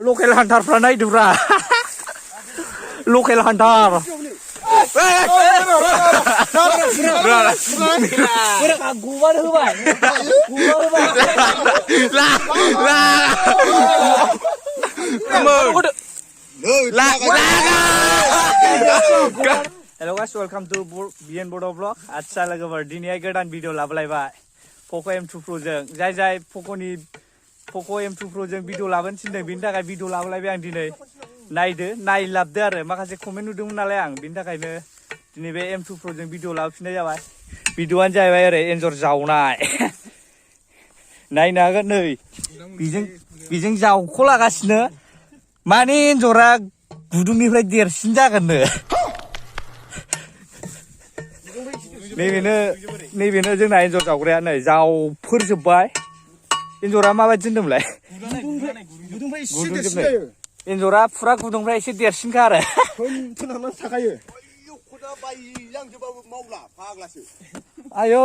Local hunter from Dewry. Local hunter. Hello guys, welcome to Bodo vlog. Acha logoफोर दिनै गोदान video लाबोलायबाय Poco M2 Pro जों जाय Poco M2 Pro जों video लाबोनो थिनदों बिनि थाखाय भिडिअ लाबोलायबाय आं दिनै नायलाबदो आरो माखासे कमेन्ट नुदोंमोन नालाय आं बिनि थाखायनो दिनै बे M2 Pro जों भिडिअ लाबोफिननाय जाबाय भिडिअआनो जाहैबाय ओरै एन्जर जावनाय नायनो हागोन नै बिजों जावख'लागासिनो माने एन्जरा गुदुंनिफ्राय देरसिन जागोननो नैबेनो जोंना एन्जर जावग्राया नै जावफोरजोब्बाय एन्जरा माबायदि होनदोंमोनलाय गुदुंजोबनाय एन्जरा फुरा गुदुंनिफ्राय एसे देरसिनखा आरो आयौ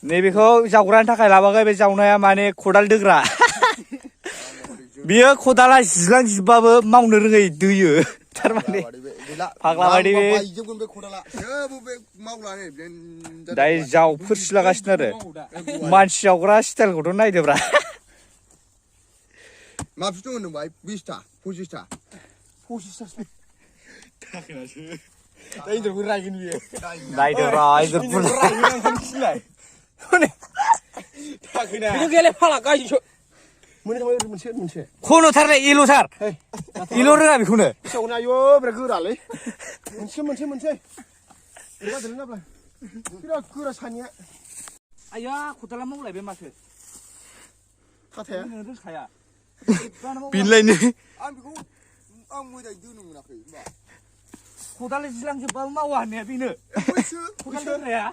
नैबेखौ जावग्रानि थाखाय लाबोआखै बे जावनाया माने खदाल दोग्रा बियो खदाला जिलांजोबबाबो मावनो रोङै दोयो थारमाने फाग्ला बायदि दाय जावफोरसिलागासिनो आरो मानसि जावग्रा स्टाइलखौथ' नायदोब्रा मा फिथों होनदोंबाय 20टा 25टा थाखोनासो एन्जरबो रायगोन बियो नायदोब्रा एन्जरफोर थाखोना बेखौ गेले फाला गायसो मोनसे खन'थारलाय एल'थार एल' रोङा बेखौनो फिसावनो आयौ बिराद गोरालै मोनसे बिराद गोरा सानिया आया खदाला मावलायबाय माथो हाथाया रोंखाया बिनलायनो आं मोजाङै दोनो मोनाखै होनबा खदाल जिलांजोबबाबो मावा होननाया बेनो खदाल दोग्राया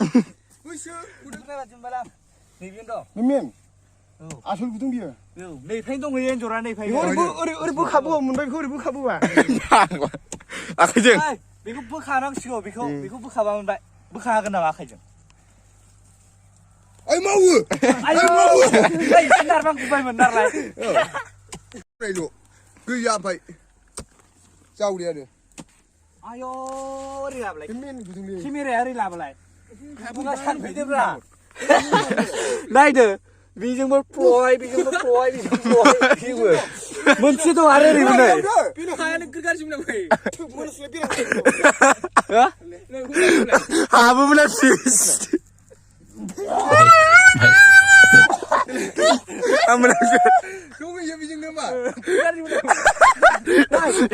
नैबेनो दं मेन आसल गुदुं बियो नैफ्रायनो दंहैयो एन्जरा नैफ्रायनो ओरै बोखाबो मोनबाय बेखौ ओरै बोखाबोबा आखाइजों बेखौ बोखानांसिगौ बेखौ बोखाबा मोनबाय बोखा हागोन नामा आखाइजों आइ मावो नारबां गुबायमोन नालाय गैया ओमफ्राय जावरियानो आयौ ओरै लाबोलाय मेन गुदुंलै केमेराया ओरै लाबोलाय सानफैदोब्रा नायदो बेजोंबो प्लय मोनसे दं आरो ओरैबो नै बेनो हायानो गाज्रिमोन नामाय हाबोमोन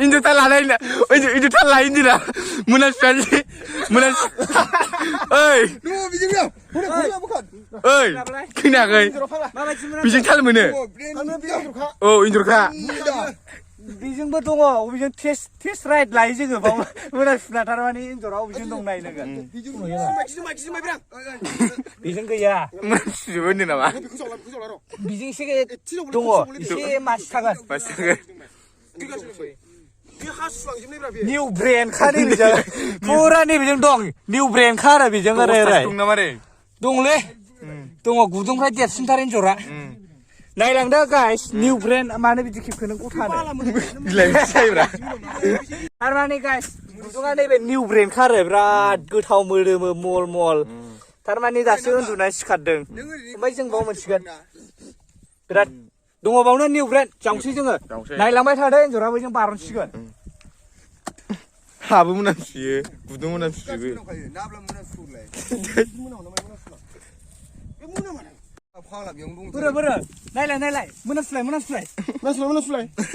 Injo talai ini dah. Munasfian. Oi. Oi. Kena kai. Bijing tal mana? Oh, injurka. Bijingबो दङ अबेजों टेस्ट राइट लायो जोङो बाव मुनासफिना थारमाने एन्जरा अबेजों दं नाय नोङो बेजों गैया मुनासफिबो होनो नामा बेजों एसे दङ एसे मासि थागोन निउ ब्रेन खा नैबेजों फुरा नैबेजों दं निउ ब्रेन खा आरो बेजों ओरै दंलै दङ गुदुंनिफ्राय देरसिनथार एन्जरा नायलांदो गाइस निउ ब्रेन्ड मानो बिदि खेबखो नों गथानो थारमाने गाइस गुदुङा नैबे निउ ब्रेन्ड खा आरो बिराद गोथाव मोदोमो मल थारमाने दासो उन्दुनानै सिखारदों ओमफ्राय जों बाव मोनसिगोन बिराद दङ बावनो निउ ब्रेन्ड जावसै जोङो नायलांबाय थादो एन्जरा बैजों बारनसिगोन हाबो मोनामसियो गुदुं मोनामसियो बोरो नायलाय मोनासलाय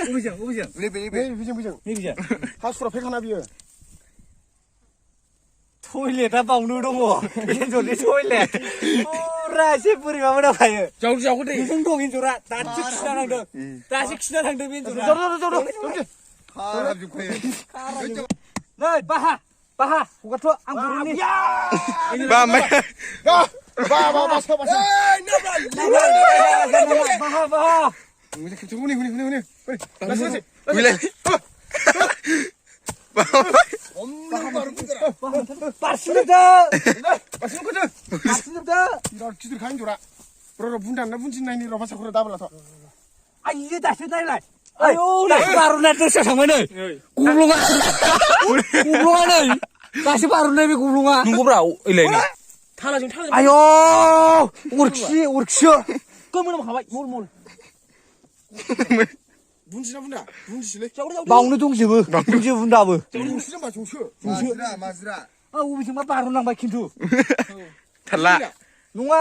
अबेजों नैबेजों हासुरा फैखाना बियो टयलेटआ बावनो दङ एन्जरनि टयलेट फुरा एसे बोरैबा मोनामखायो जावखौ दै बेजों दं एन्जरा दासो खिना थांदों बे एन्जरा नै बाहा हगारथ' आं बर'नि आइयो दासो नायलाय आयौ दासो बार'नाया दस्रा थांबाय नै गब्लङा नै दासो बार'नाय बे गब्लङा नंगौब्रा ओइलाय थालाजों आयौ अरखिसो गोमोनावखाबाय मल बुन्दिना बुन्दा बुन्दिसोलै बावनो दंजोबो बुन्दाबो जौसो मा जौसो माजिरा अबेजोंबा बार'नांबाय खिन्थु थारला नङा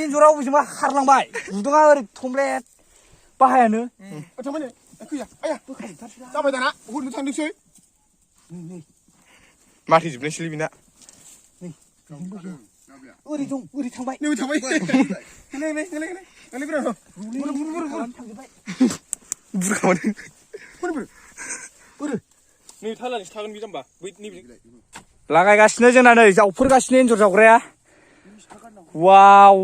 एन्जरा अबेजोंबा खारलांबाय गुदुङा ओरै थमब्लेट बाहायानो थांबाय नै फैया आया जाबाय दाना हरनो थांदोंसै माथो जोबनायसैलै बिना ओरै दं ओरै थांबाय नै थांबाय नै थालानिसो थागोन बे जाम्बा बै नैबे लागायगासिनो जोंना नै जावफोरगासिनो एन्जर जावग्राया वाव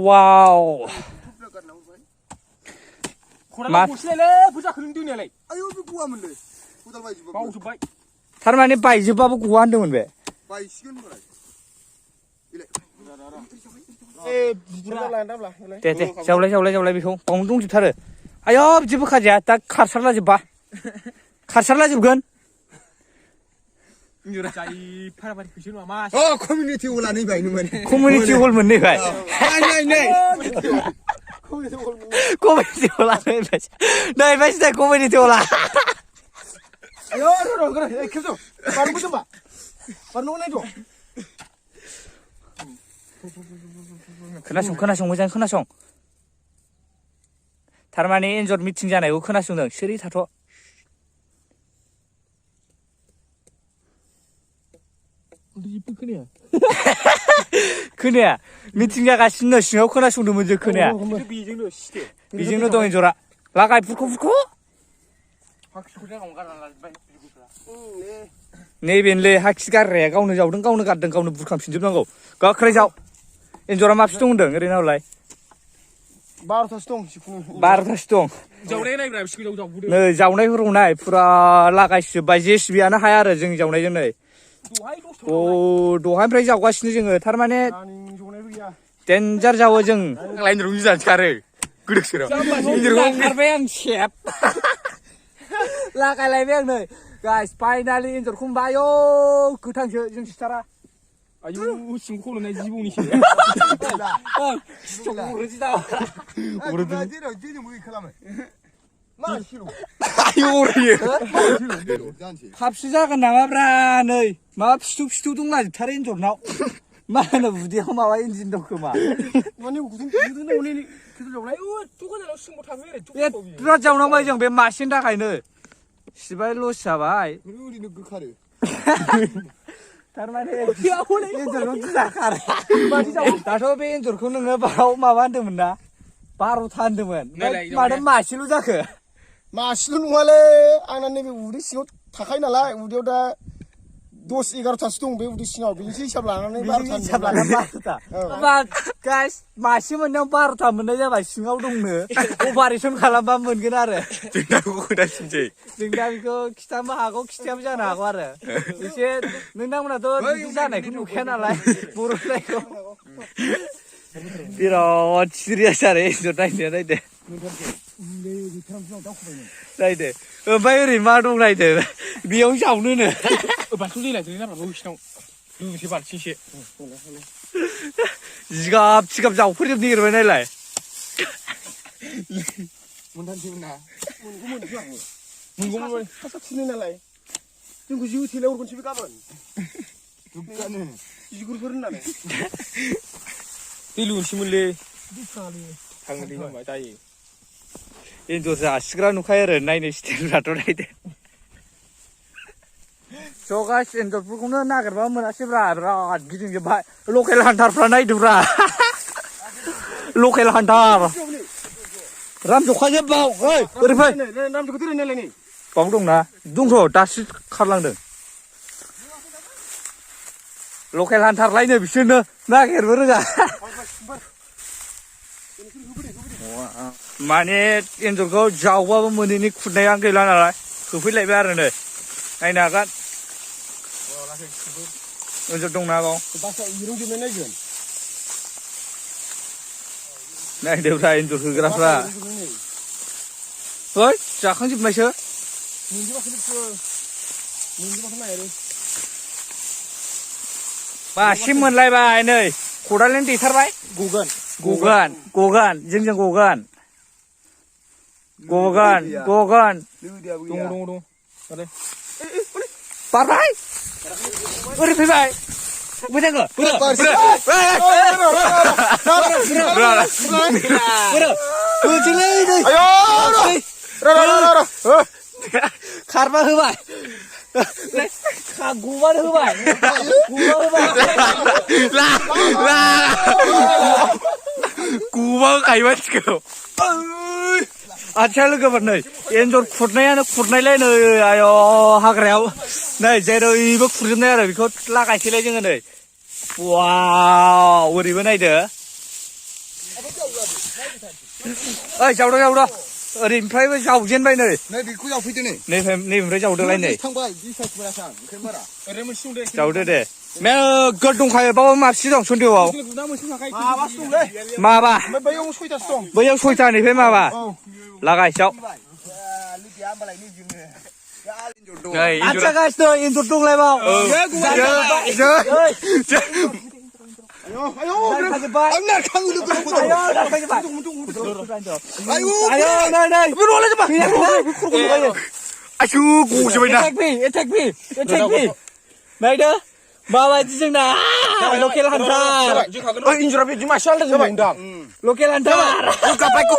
खदाला गसलायलै बुरजा खोलों दोननायालाय आयौ बे गवामोनलै खदाल बायजोबबाय बावजोबबाय थारमाने बायजोबबाबो गवा होनदोंमोन बे बायसिगोन होनबालाय दे जावलाय बेखौ बावनो दंजोबथारो आयौ बिदि बोखाजाया दा खारसारलाजोबगोन कमिउनिटि हल नैबाय कमिउनिटि हल मोननैबाय कमिउनिटि हला नैबायसो कमिउनिटि हला खोनासं मोजां खोनासं थारमाने एन्जर मिटिं जानायखौ खोनासंदों सिरि थाथ' खोनाया मिटिं जागासिनो सिङाव खोनासंदोंमोन जों खोनाया बेजोंनो दं एन्जरा लागाय फुरख' नैबेनोलै हाखि गारग्राया गावनो जावदों गावनो गारदों गावनो बुरखांफिनजोबनांगौ गोख्रै जाव एन्जरा माबेसे दं होनदों ओरैनो हरलाय 12थासो दं 12थासो दं जावनाय नायब्रा बिसोरखौ जावबोदों नै जावनायफोरखौ नाय फुरा लागायजोब्बाय जेसिबियानो हाया आरो जों जावनायजों नै दहायनिफ्राय जावगासिनो जोङो थारमाने देन्जार जावो जों लाइनजों जानोसै आरो गोदोसोराव खारबाय आं सेब लागायलायबाय आं नै गाइस फाइनालि एन्जरखौ मोनबाय आयौ गोथांसो जों सिथारा आयु सिं खल'नाय जिबौनिसो थाबसो जागोन नामाब्रा नै माबा फिथु दंला जोबथारो एन्जरनाव मा होनो उदैयाव माबा इन्जिन दं खोमा बिराद जावनांबाय जों बे मासेनि थाखायनो सिबाय लस जाबाय थारमाने एन्जरखौ गिना खारो दाथ' बे एन्जरखौ नोङो बाव माबा होनदोंमोन ना 12था होनदोंमोन माथो मासेल' जाखो मासेल' नङालै आंना नैबे उदै सिङाव थाखायो नालाय उदैयाव दा 10-11थासो दं बे उदै सिङाव बेनिसो हिसाब लानानै 12था गाइस मासे मोननायाव 12था मोननाय जाबाय सिङाव दंनो अपारेसन खालामबा मोनगोन आरो जों दा बेखौ खोनासिनसै जों दा बेखौ खिथानोबो हागौ खिथायाबो जानो हागौ आरो एसे नोंथांमोनाथ' बिदि जानायखौ नुखाया नालाय बर'नायखौ बिराद सिरियास आरो एन्जर नायदो ओमफ्राय ओरै मा दं नायदो बेयाव जावनोनो बाथौ दै लायदों ना बैसिनाव लुबैसो बालथिंसे जिगाब जावफोरजोब नागिरबाय नायलाय मोनगौमोन फासा थिनो नालाय जोंखौ जिउ थेलाय हरगोनसै बे गाबोन जिगुरफोर होननानै दै लुनोसैमोनलै थांनो दै नामा जायो एन्जर जासिग्रा नुखायो आरो नायनो स्टाइलफ्राथ' नायदो ज' गाइस एन्जरफोरखौनो नागिरबा मोनासैब्रा बिराद गिदिंजोब्बाय लकेल हान्टारफ्रा नायदोब्रा लकेल हान्टार रामजखाजोब्बाव ओरै फै रामजखौ दोरै नायलाय नै बाव दंना दंथ' दासो खारलांदों लकेल हान्टारलायनो बिसोरनो नागिरबो रोङा माने एन्जरखौ जावबाबो मोनैनि खुरनाया गैला नालाय होफैलायबाय आरो नै नायनो हागोन एन्जर दंना बाव नायदोब्रा एन्जर होग्राफ्रा ơi chả không dịp mày chưa Mình chứ mà không được mình chứ mà không này đi. Bà sim मोनलाय बाय नै खदालजों दैथारबाय Google. गगोन जोंजों गगोन Tunggu. Ada. बारबाय ओरै फैबाय फैथांगो Ayo. खारबा होबाय गुबानो होबाय गुबा होखायो मानसिखौ आदसा लोगोफोर नै एन्जर खुरनायानो खुरनायलाय नै आय' हाग्रायाव नै जेरैबो खुरजोबनाय आरो बेखौ लागायसैलाय जोङो नै वाव ओरैबो नायदो ओइ जावदो ओरैनिफ्रायबो जावजेनबाय नै Này bị cô giàu phi thế này. नैनिफ्राय जावदोलाय नै Thằng bay đi sạch mà sang, cái mà à? Ở đây mình xuống đây. जावदो दे नोगोद दंखायो बाव माबसि दं सन्देहआव Mà xuống đây. माबा Mấy bây ông xuôi ta xuống. बैयाव सयथानिफ्राय माबा लागायसाव नै आदसा गाइस नै एन्जर दंलायबाव Ayo. Anh nào khăng được cái của 아유 네네 위로 올라지 마 아슈 고시바이나 Attack me 나이드 마마지 정나 로켓 한타 인주라 비 주마 샬라 좀 온다. 로켓 한타 가빠이고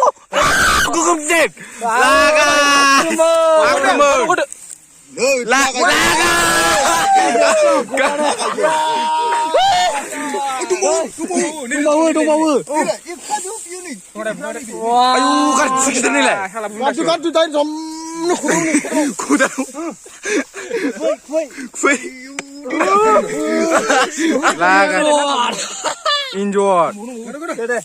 구금집 라가 동마우 아유 가르 죽이더니래 간주 다이 좀 구다 라가 인조어 그래